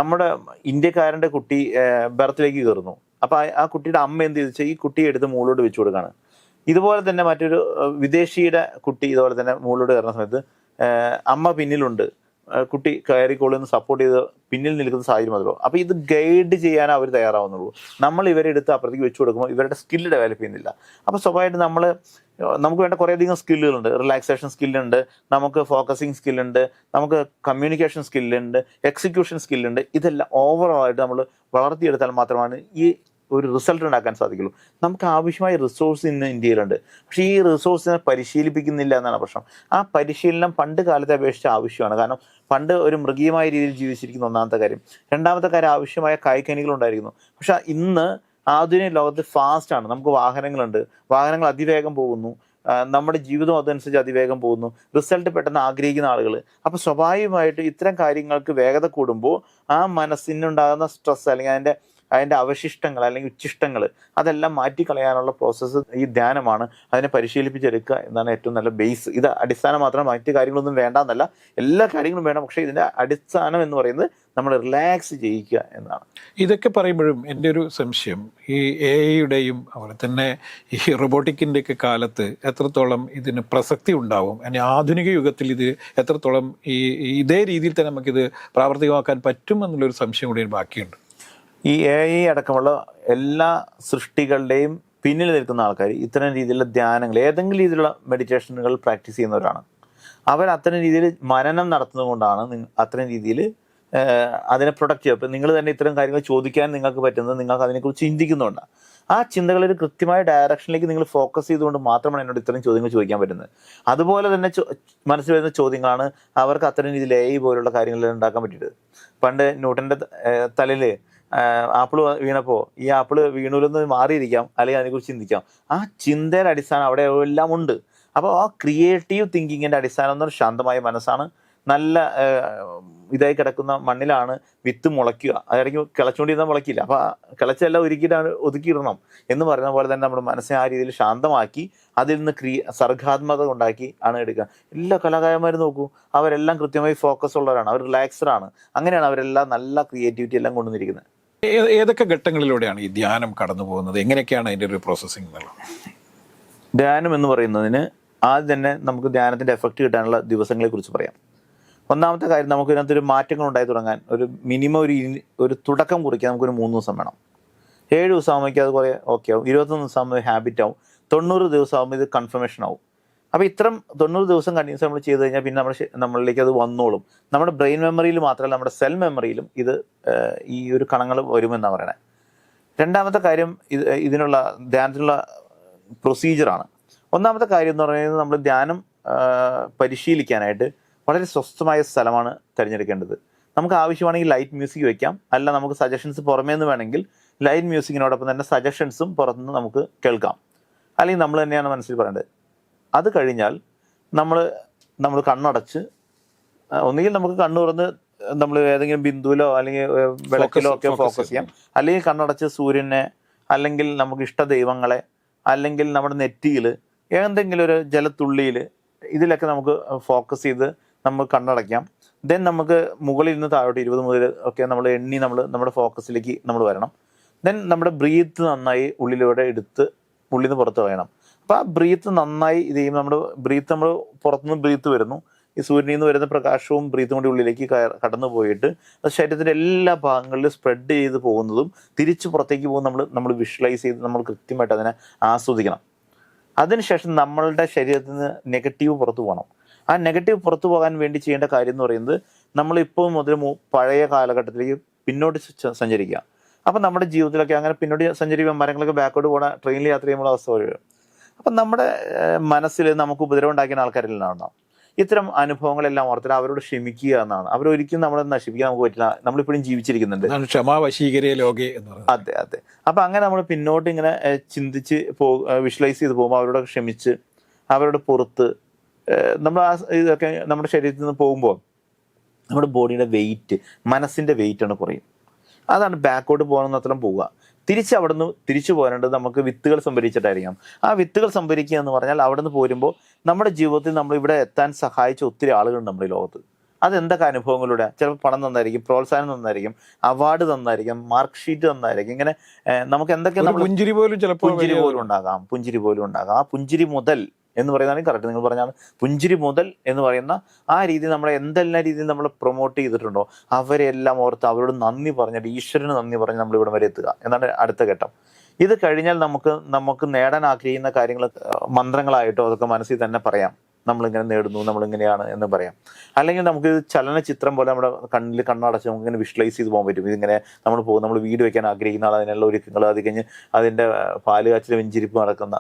നമ്മുടെ ഇന്ത്യക്കാരൻ്റെ കുട്ടി ബർത്തിലേക്ക് കയറുന്നു. അപ്പോൾ ആ കുട്ടിയുടെ അമ്മ എന്ത് ചെയ്തു വെച്ചാൽ ഈ കുട്ടിയെ എടുത്ത് മുകളിലോട്ട് വെച്ച് കൊടുക്കുകയാണ്. ഇതുപോലെ തന്നെ മറ്റൊരു വിദേശിയുടെ കുട്ടി ഇതുപോലെ തന്നെ മുകളിലോട്ട് കയറുന്ന സമയത്ത് അമ്മ പിന്നിലുണ്ട്, കുട്ടി കയറിക്കോളെന്ന് സപ്പോർട്ട് ചെയ്ത് പിന്നിൽ നിൽക്കുന്ന സാഹചര്യം അതിലോ. അപ്പോൾ ഇത് ഗൈഡ് ചെയ്യാൻ അവർ തയ്യാറാവുന്നുള്ളൂ. നമ്മൾ ഇവരെ എടുത്ത് അപ്പുറത്തേക്ക് വെച്ച് കൊടുക്കുമ്പോൾ ഇവരുടെ സ്കില്ല് ഡെവലപ്പ് ചെയ്യുന്നില്ല. അപ്പോൾ സ്വാഭാവികമായിട്ട് നമുക്ക് വേണ്ട കുറേയധികം സ്കില്ലുകളുണ്ട്. റിലാക്സേഷൻ സ്കില്ലുണ്ട്, നമുക്ക് ഫോക്കസിങ് സ്കില്ലുണ്ട്, നമുക്ക് കമ്മ്യൂണിക്കേഷൻ സ്കില്ലുണ്ട്, എക്സിക്യൂഷൻ സ്കില്ലുണ്ട്. ഇതെല്ലാം ഓവറോളായിട്ട് നമ്മൾ വളർത്തിയെടുത്താൽ മാത്രമാണ് ഈ ഒരു റിസൾട്ട് ഉണ്ടാക്കാൻ സാധിക്കുള്ളൂ. നമുക്ക് ആവശ്യമായ റിസോഴ്സ് ഇന്ന് ഇന്ത്യയിലുണ്ട്, പക്ഷേ ഈ റിസോഴ്സിനെ പരിശീലിപ്പിക്കുന്നില്ല എന്നാണ് പ്രശ്നം. ആ പരിശീലനം പണ്ട് കാലത്തെ അപേക്ഷിച്ച് ആവശ്യമാണ്. കാരണം പണ്ട് ഒരു മൃഗീയമായ രീതിയിൽ ജീവിച്ചിരിക്കുന്ന ഒന്നാമത്തെ കാര്യം. രണ്ടാമത്തെ കാര്യം, ആവശ്യമായ കായ്ക്കനികൾ ഉണ്ടായിരിക്കുന്നു. പക്ഷെ ഇന്ന് ആധുനിക ലോകത്ത് ഫാസ്റ്റാണ്. നമുക്ക് വാഹനങ്ങളുണ്ട്, വാഹനങ്ങൾ അതിവേഗം പോകുന്നു, നമ്മുടെ ജീവിതം അതനുസരിച്ച് അതിവേഗം പോകുന്നു, റിസൾട്ട് പെട്ടെന്ന് ആഗ്രഹിക്കുന്ന ആളുകൾ. അപ്പോൾ സ്വാഭാവികമായിട്ട് ഇത്തരം കാര്യങ്ങൾക്ക് വേഗത കൂടുമ്പോൾ ആ മനസ്സിനുണ്ടാകുന്ന സ്ട്രെസ് അല്ലെങ്കിൽ അതിൻ്റെ അവശിഷ്ടങ്ങൾ അല്ലെങ്കിൽ ഉച്ഛിഷ്ടങ്ങൾ അതെല്ലാം മാറ്റിക്കളയാനുള്ള പ്രോസസ്സ് ഈ ധ്യാനമാണ്. അതിനെ പരിശീലിപ്പിച്ചെടുക്കുക എന്നാണ് ഏറ്റവും നല്ല ബേസ്. ഇത് അടിസ്ഥാനം മാത്രം, മറ്റു കാര്യങ്ങളൊന്നും വേണ്ടെന്നല്ല, എല്ലാ കാര്യങ്ങളും വേണം. പക്ഷേ ഇതിൻ്റെ അടിസ്ഥാനം എന്ന് പറയുന്നത് നമ്മൾ റിലാക്സ് ചെയ്യിക്കുക എന്നാണ്. ഇതൊക്കെ പറയുമ്പോഴും എൻ്റെ ഒരു സംശയം, ഈ AI-യുടെയും അതുപോലെ തന്നെ ഈ റോബോട്ടിക്കിൻ്റെയൊക്കെ കാലത്ത് എത്രത്തോളം ഇതിന് പ്രസക്തി ഉണ്ടാവും, അല്ലെങ്കിൽ ആധുനിക യുഗത്തിൽ ഇത് എത്രത്തോളം ഇതേ രീതിയിൽ തന്നെ നമുക്കിത് പ്രാവർത്തികമാക്കാൻ പറ്റും എന്നുള്ളൊരു സംശയം കൂടി ബാക്കിയുണ്ട്. ഈ AI അടക്കമുള്ള എല്ലാ സൃഷ്ടികളുടെയും പിന്നിൽ നിൽക്കുന്ന ആൾക്കാർ ഇത്തരം രീതിയിലുള്ള ധ്യാനങ്ങൾ, ഏതെങ്കിലും രീതിയിലുള്ള മെഡിറ്റേഷനുകൾ പ്രാക്ടീസ് ചെയ്യുന്നവരാണ്. അവർ അത്തരം രീതിയിൽ മനനം നടത്തുന്നതുകൊണ്ടാണ് അത്തരം രീതിയിൽ അതിനെ പ്രൊഡക്റ്റ് ചെയ്യുക. ഇപ്പം നിങ്ങൾ തന്നെ ഇത്തരം കാര്യങ്ങൾ ചോദിക്കാൻ നിങ്ങൾക്ക് പറ്റുന്നത് നിങ്ങൾക്ക് അതിനെക്കുറിച്ച് ചിന്തിക്കുന്നുണ്ടാണ്. ആ ചിന്തകളൊരു കൃത്യമായ ഡയറക്ഷനിലേക്ക് നിങ്ങൾ ഫോക്കസ് ചെയ്തുകൊണ്ട് മാത്രമാണ് എന്നോട് ഇത്തരം ചോദ്യങ്ങൾ ചോദിക്കാൻ പറ്റുന്നത്. അതുപോലെ തന്നെ മനസ്സിൽ വരുന്ന ചോദ്യങ്ങളാണ് അവർക്ക് അത്തരം രീതിയിൽ AI പോലുള്ള കാര്യങ്ങളെല്ലാം ഉണ്ടാക്കാൻ പറ്റിയത്. പണ്ട് ന്യൂട്ടൻ്റെ തലയിൽ ആപ്പിൾ വീണപ്പോൾ ഈ ആപ്പിൾ വീണൂലെന്ന് മാറിയിരിക്കാം, അല്ലെങ്കിൽ അതിനെക്കുറിച്ച് ചിന്തിക്കാം. ആ ചിന്തയുടെ അടിസ്ഥാനം അവിടെ എല്ലാം ഉണ്ട്. അപ്പോൾ ആ ക്രിയേറ്റീവ് തിങ്കിങ്ങിൻ്റെ അടിസ്ഥാനം എന്ന് പറഞ്ഞാൽ ശാന്തമായ മനസ്സാണ്. നല്ല ഇതായി കിടക്കുന്ന മണ്ണിലാണ് വിത്ത് മുളയ്ക്കുക. അതിടയ്ക്ക് കിളച്ചുകൊണ്ടിരുന്നാൽ മുളയ്ക്കില്ല. അപ്പോൾ കിളച്ചെല്ലാം ഒതുക്കിയിടണം എന്ന് പറയുന്ന പോലെ തന്നെ നമ്മുടെ മനസ്സിനെ ആ രീതിയിൽ ശാന്തമാക്കി അതിൽ നിന്ന് സർഗാത്മകത ഉണ്ടാക്കി ആണ് എടുക്കുക. എല്ലാ കലാകാരന്മാരും നോക്കൂ, അവരെല്ലാം കൃത്യമായി ഫോക്കസ് ഉള്ളവരാണ്, അവർ റിലാക്സ്ഡാണ്. അങ്ങനെയാണ് അവരെല്ലാം നല്ല ക്രിയേറ്റിവിറ്റി എല്ലാം കൊണ്ടുവന്നിരിക്കുന്നത്. ഏതൊക്കെ ഘട്ടങ്ങളിലൂടെയാണ് ഈ ധ്യാനം കടന്നു പോകുന്നത്? എങ്ങനെയൊക്കെയാണ് അതിൻ്റെ ഒരു പ്രോസസ്സിംഗ് എന്നുള്ളത്? ധ്യാനം എന്ന് പറയുന്നതിന് ആദ്യം തന്നെ നമുക്ക് ധ്യാനത്തിൻ്റെ എഫക്റ്റ് കിട്ടാനുള്ള ദിവസങ്ങളെക്കുറിച്ച് പറയാം. ഒന്നാമത്തെ കാര്യം, നമുക്ക് ഇതിനകത്തൊരു മാറ്റങ്ങൾ ഉണ്ടായി തുടങ്ങാൻ ഒരു മിനിമം ഒരു തുടക്കം കുറിക്കാൻ നമുക്കൊരു 3 ദിവസം വേണം. 7 ദിവസം ആകുമ്പോഴേക്കും അത് കുറേ ഓക്കെ ആവും. 21 ദിവസം ആകുമ്പോൾ ഹാബിറ്റ് ആവും. 90 ദിവസം ആകുമ്പോൾ ഇത് കൺഫർമേഷൻ ആവും. അപ്പോൾ ഇത്തരം 90 ദിവസം കണ്ടിന്യൂസ് നമ്മൾ ചെയ്ത് കഴിഞ്ഞാൽ പിന്നെ നമ്മളിലേക്ക് അത് വന്നോളും. നമ്മുടെ ബ്രെയിൻ മെമ്മറിയിൽ മാത്രമല്ല നമ്മുടെ സെൽ മെമ്മറിയിലും ഇത് ഈ ഒരു കണങ്ങൾ വരുമെന്നാണ് പറയണത്. രണ്ടാമത്തെ കാര്യം, ഇതിനുള്ള ധ്യാനത്തിനുള്ള പ്രൊസീജിയറാണ്. ഒന്നാമത്തെ കാര്യം എന്ന് പറയുന്നത്, നമ്മൾ ധ്യാനം പരിശീലിക്കാനായിട്ട് വളരെ സ്വസ്ഥമായ സ്ഥലമാണ് തിരഞ്ഞെടുക്കേണ്ടത്. നമുക്ക് ആവശ്യമാണെങ്കിൽ ലൈറ്റ് മ്യൂസിക് വയ്ക്കാം, അല്ല നമുക്ക് സജഷൻസ് പുറമേ നിന്ന് വേണമെങ്കിൽ ലൈറ്റ് മ്യൂസിക്കിനോടൊപ്പം തന്നെ സജഷൻസും പുറത്തുനിന്ന് നമുക്ക് കേൾക്കാം, അല്ലെങ്കിൽ നമ്മൾ തന്നെയാണ് മനസ്സിൽ പറയേണ്ടത്. അത് കഴിഞ്ഞാൽ നമ്മൾ കണ്ണടച്ച് ഒന്നുകിൽ നമുക്ക് കണ്ണു തുറന്ന് നമ്മൾ ഏതെങ്കിലും ബിന്ദുവിലോ അല്ലെങ്കിൽ വിളക്കിലോ ഒക്കെ ഫോക്കസ് ചെയ്യാം, അല്ലെങ്കിൽ കണ്ണടച്ച് സൂര്യനെ, അല്ലെങ്കിൽ നമുക്ക് ഇഷ്ട ദൈവങ്ങളെ, അല്ലെങ്കിൽ നമ്മുടെ നെറ്റിയിൽ എന്തെങ്കിലും ഒരു ജലത്തുള്ളിയിൽ, ഇതിലൊക്കെ നമുക്ക് ഫോക്കസ് ചെയ്ത് നമ്മൾ കണ്ണടയ്ക്കാം. ദെൻ നമുക്ക് മുകളിൽ നിന്ന് താഴോട്ട് 20 മുതൽ ഒക്കെ നമ്മൾ എണ്ണി നമ്മുടെ ഫോക്കസിലേക്ക് നമ്മൾ വരണം. ദെൻ നമ്മുടെ ബ്രീത്ത് നന്നായി ഉള്ളിലൂടെ എടുത്ത് ഉള്ളിൽ നിന്ന് പുറത്ത് വേണം. അപ്പോൾ ആ ബ്രീത്ത് നന്നായി ഇത് ചെയ്യുമ്പോൾ നമ്മുടെ ബ്രീത്ത്, നമ്മൾ പുറത്തുനിന്ന് ബ്രീത്ത് വരുന്നു, ഈ സൂര്യനിൽ നിന്ന് വരുന്ന പ്രകാശവും ബ്രീത്തും കൂടി ഉള്ളിലേക്ക് കടന്നു പോയിട്ട് അത് ശരീരത്തിൻ്റെ എല്ലാ ഭാഗങ്ങളിലും സ്പ്രെഡ് ചെയ്ത് പോകുന്നതും തിരിച്ച് പുറത്തേക്ക് പോകും നമ്മൾ വിഷ്വലൈസ് ചെയ്ത് നമ്മൾ കൃത്യമായിട്ട് അതിനെ ആസ്വദിക്കണം. അതിനുശേഷം നമ്മളുടെ ശരീരത്തിൽ നിന്ന് നെഗറ്റീവ് പുറത്തു പോകണം. ആ നെഗറ്റീവ് പുറത്തു പോകാൻ വേണ്ടി ചെയ്യേണ്ട കാര്യം എന്ന് പറയുന്നത്, നമ്മളിപ്പോൾ മുതൽ പഴയ കാലഘട്ടത്തിലേക്ക് പിന്നോട്ട് സഞ്ചരിക്കുക. അപ്പം നമ്മുടെ ജീവിതത്തിലൊക്കെ അങ്ങനെ പിന്നോട്ട് സഞ്ചരിക്കുമ്പോൾ മരങ്ങളൊക്കെ ബാക്കോട്ട് പോകണ ട്രെയിനിൽ യാത്ര ചെയ്യുമ്പോൾ അവസ്ഥ വരും. അപ്പം നമ്മുടെ മനസ്സിൽ നമുക്ക് ഉപദ്രവം ഉണ്ടാക്കിയ ആൾക്കാരെല്ലാം ഉണ്ടാവും. ഇത്തരം അനുഭവങ്ങളെല്ലാം ഓർത്തിട്ട് അവരോട് ക്ഷമിക്കുക എന്നാണ്. അവരൊരിക്കലും നമ്മളെ നശിപ്പിക്കാൻ നമുക്ക് പറ്റില്ല, നമ്മളിപ്പോഴും ജീവിച്ചിരിക്കുന്നുണ്ട്. അതെ അതെ. അപ്പം അങ്ങനെ നമ്മൾ പിന്നോട്ട് ഇങ്ങനെ ചിന്തിച്ച് വിഷ്വലൈസ് ചെയ്ത് പോകുമ്പോൾ അവരോട് ക്ഷമിച്ച് അവരുടെ പുറത്ത് നമ്മൾ ഇതൊക്കെ നമ്മുടെ ശരീരത്തിൽ നിന്ന് പോകുമ്പോൾ നമ്മുടെ ബോഡിയുടെ വെയിറ്റ്, മനസ്സിൻ്റെ വെയിറ്റാണ് കുറയും. അതാണ് ബാക്കോട്ട് പോകുന്നത്രം പോവുക. തിരിച്ചു പോരേണ്ടത് നമുക്ക് വിത്തുകൾ സംഭരിച്ചിട്ടായിരിക്കാം. ആ വിത്തുകൾ സംഭരിക്കുക എന്ന് പറഞ്ഞാൽ അവിടെ നിന്ന് പോരുമ്പോൾ നമ്മുടെ ജീവിതത്തിൽ നമ്മൾ ഇവിടെ എത്താൻ സഹായിച്ച ഒത്തിരി ആളുകളുണ്ട് നമ്മുടെ ലോകത്ത്. അതെന്തൊക്കെ അനുഭവങ്ങളിലൂടെ, ചിലപ്പോൾ പണം തന്നായിരിക്കും, പ്രോത്സാഹനം തന്നായിരിക്കും, അവാർഡ് തന്നായിരിക്കും, മാർക്ക് ഷീറ്റ് തന്നായിരിക്കും. ഇങ്ങനെ നമുക്ക് എന്തൊക്കെ പുഞ്ചിരി പോലും ഉണ്ടാകാം. ആ പുഞ്ചിരി മുതൽ എന്ന് പറയുന്നതാണ് കറക്റ്റ്. നിങ്ങൾ പറഞ്ഞാൽ പുഞ്ചിരി മുതൽ എന്ന് പറയുന്ന ആ രീതി നമ്മളെ എന്തെല്ലാം രീതിയിൽ നമ്മൾ പ്രൊമോട്ട് ചെയ്തിട്ടുണ്ടോ അവരെല്ലാം ഓർത്ത് അവരോട് നന്ദി പറഞ്ഞിട്ട്, ഈശ്വരന് നന്ദി പറഞ്ഞ് നമ്മൾ ഇവിടെ വരെ എത്തുക എന്നാണ് അടുത്ത ഘട്ടം. ഇത് കഴിഞ്ഞാൽ നമുക്ക് നേടാൻ ആഗ്രഹിക്കുന്ന കാര്യങ്ങൾ മന്ത്രങ്ങളായിട്ടോ അതൊക്കെ മനസ്സിൽ തന്നെ പറയാം. നമ്മളിങ്ങനെ നേടുന്നു, നമ്മളിങ്ങനെയാണ് എന്ന് പറയാം. അല്ലെങ്കിൽ നമുക്ക് ചലനചിത്രം പോലെ നമ്മുടെ കണ്ണടച്ച് നമുക്കിങ്ങനെ വിഷ്വലൈസ് ചെയ്ത് പോകാൻ പറ്റും. ഇതിങ്ങനെ നമ്മൾ വീട് വയ്ക്കാൻ ആഗ്രഹിക്കുന്ന ആൾ അതിനുള്ള ഒരുക്കങ്ങൾ, അത് കഴിഞ്ഞ് അതിൻ്റെ പാല് കാച്ചിൽ വെഞ്ചിരിപ്പ് നടക്കുന്ന,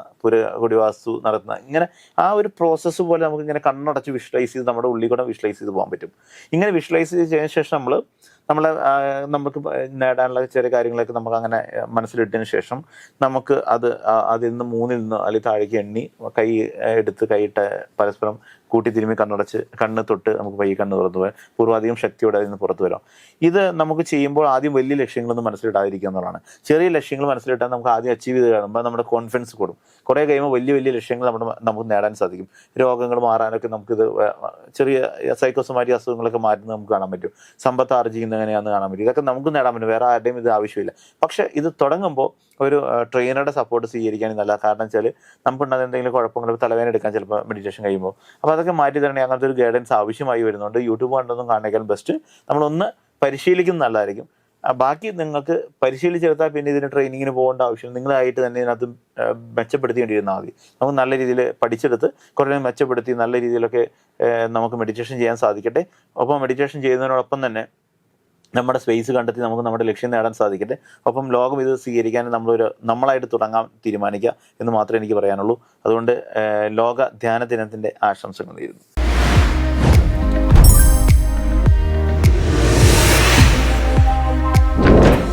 കുടിവാസ്തു നടത്തുന്ന, ഇങ്ങനെ ആ ഒരു പ്രോസസ്സ് പോലെ നമുക്കിങ്ങനെ കണ്ണടച്ച് വിഷ്വലൈസ് ചെയ്ത് നമ്മുടെ ഉള്ളിൽ കൂടെ വിഷ്വലൈസ് ചെയ്ത് പോകാൻ പറ്റും. ഇങ്ങനെ വിഷ്വലൈസ് ചെയ്തതിന് ശേഷം നമുക്ക് നേടാനുള്ള ചെറിയ കാര്യങ്ങളൊക്കെ നമുക്ക് അങ്ങനെ മനസ്സിലിട്ടതിന് ശേഷം നമുക്ക് അതിൽ നിന്ന് 3-ൽ നിന്ന് അല്ലെങ്കിൽ താഴേക്ക് എണ്ണി കൈ എടുത്ത് കൈയിട്ട് പരസ്പരം കൂട്ടി തിരുമ്മി കണ്ണടച്ച് കണ്ണ് തൊട്ട് നമുക്ക് പയ്യെ കണ്ണ് തുറന്നു പോയാൽ പൂർവാധികം ശക്തിയോടെ അതിൽ നിന്ന് പുറത്തു വരാം. ഇത് നമുക്ക് ചെയ്യുമ്പോൾ ആദ്യം വലിയ ലക്ഷ്യങ്ങളൊന്നും മനസ്സിലിടാതിരിക്കുക എന്നുള്ളതാണ്. ചെറിയ ലക്ഷ്യങ്ങൾ മനസ്സിലിട്ടാൽ നമുക്ക് ആദ്യം അച്ചീവ് ചെയ്ത് കാണുമ്പോൾ നമ്മുടെ കോൺഫിഡൻസ് കൂടും. കുറേ കഴിയുമ്പോൾ വലിയ ലക്ഷ്യങ്ങൾ നമുക്ക് നേടാൻ സാധിക്കും. രോഗങ്ങൾ മാറാനൊക്കെ നമുക്കിത് ചെറിയ സൈക്കോസൊമാറ്റിക് അസുഖങ്ങളൊക്കെ മാറ്റുന്നത് നമുക്ക് കാണാൻ പറ്റും. സമ്പത്ത് ആർജിക്കുന്നത് എങ്ങനെയാണെന്ന് കാണാൻ പറ്റും. ഇതൊക്കെ നമുക്ക് നേടാൻ പറ്റും. വേറെ ആരുടെയും ഇത് ആവശ്യമില്ല. പക്ഷേ ഇത് തുടങ്ങുമ്പോൾ ഒരു ട്രെയിനറുടെ സപ്പോർട്ട് സ്വീകരിക്കാനും നല്ല. കാരണം വെച്ചാൽ നമുക്കുണ്ടാകുന്ന എന്തെങ്കിലും കുഴപ്പങ്ങൾ, തലവേദന എടുക്കാൻ ചിലപ്പോൾ മെഡിറ്റേഷൻ കഴിയുമ്പോൾ. അപ്പോൾ അതൊക്കെ മാറ്റി തരണമെങ്കിൽ അങ്ങനത്തെ ഒരു ഗൈഡൻസ് ആവശ്യമായി വരുന്നുണ്ട്. യൂട്യൂബ് കണ്ടൊന്നും കാണേക്കാൾ ബെസ്റ്റ് നമ്മളൊന്ന് പരിശീലിക്കുന്നത് നല്ലതായിരിക്കും. ബാക്കി നിങ്ങൾക്ക് പരിശീലിച്ചെടുത്താൽ പിന്നെ ഇതിന് ട്രെയിനിങ്ങിന് പോകേണ്ട ആവശ്യം നിങ്ങളായിട്ട് തന്നെ ഇതിനകത്ത് മെച്ചപ്പെടുത്തേണ്ടിയിരുന്നാൽ മതി. നമുക്ക് നല്ല രീതിയിൽ പഠിച്ചെടുത്ത് കുറേ മെച്ചപ്പെടുത്തി നല്ല രീതിയിലൊക്കെ നമുക്ക് മെഡിറ്റേഷൻ ചെയ്യാൻ സാധിക്കട്ടെ. ഒപ്പം മെഡിറ്റേഷൻ ചെയ്യുന്നതിനോടൊപ്പം തന്നെ നമ്മുടെ സ്പേസ് കണ്ടെത്തി നമുക്ക് നമ്മുടെ ലക്ഷ്യം നേടാൻ സാധിക്കട്ടെ. ഒപ്പം ലോകം ഇത് സ്വീകരിക്കാൻ നമ്മളായിട്ട് തുടങ്ങാൻ തീരുമാനിക്കുക എന്ന് മാത്രമേ എനിക്ക് പറയാനുള്ളൂ. അതുകൊണ്ട് ലോക ധ്യാന ദിനത്തിൻ്റെ ആശംസകൾ നേരുന്നു.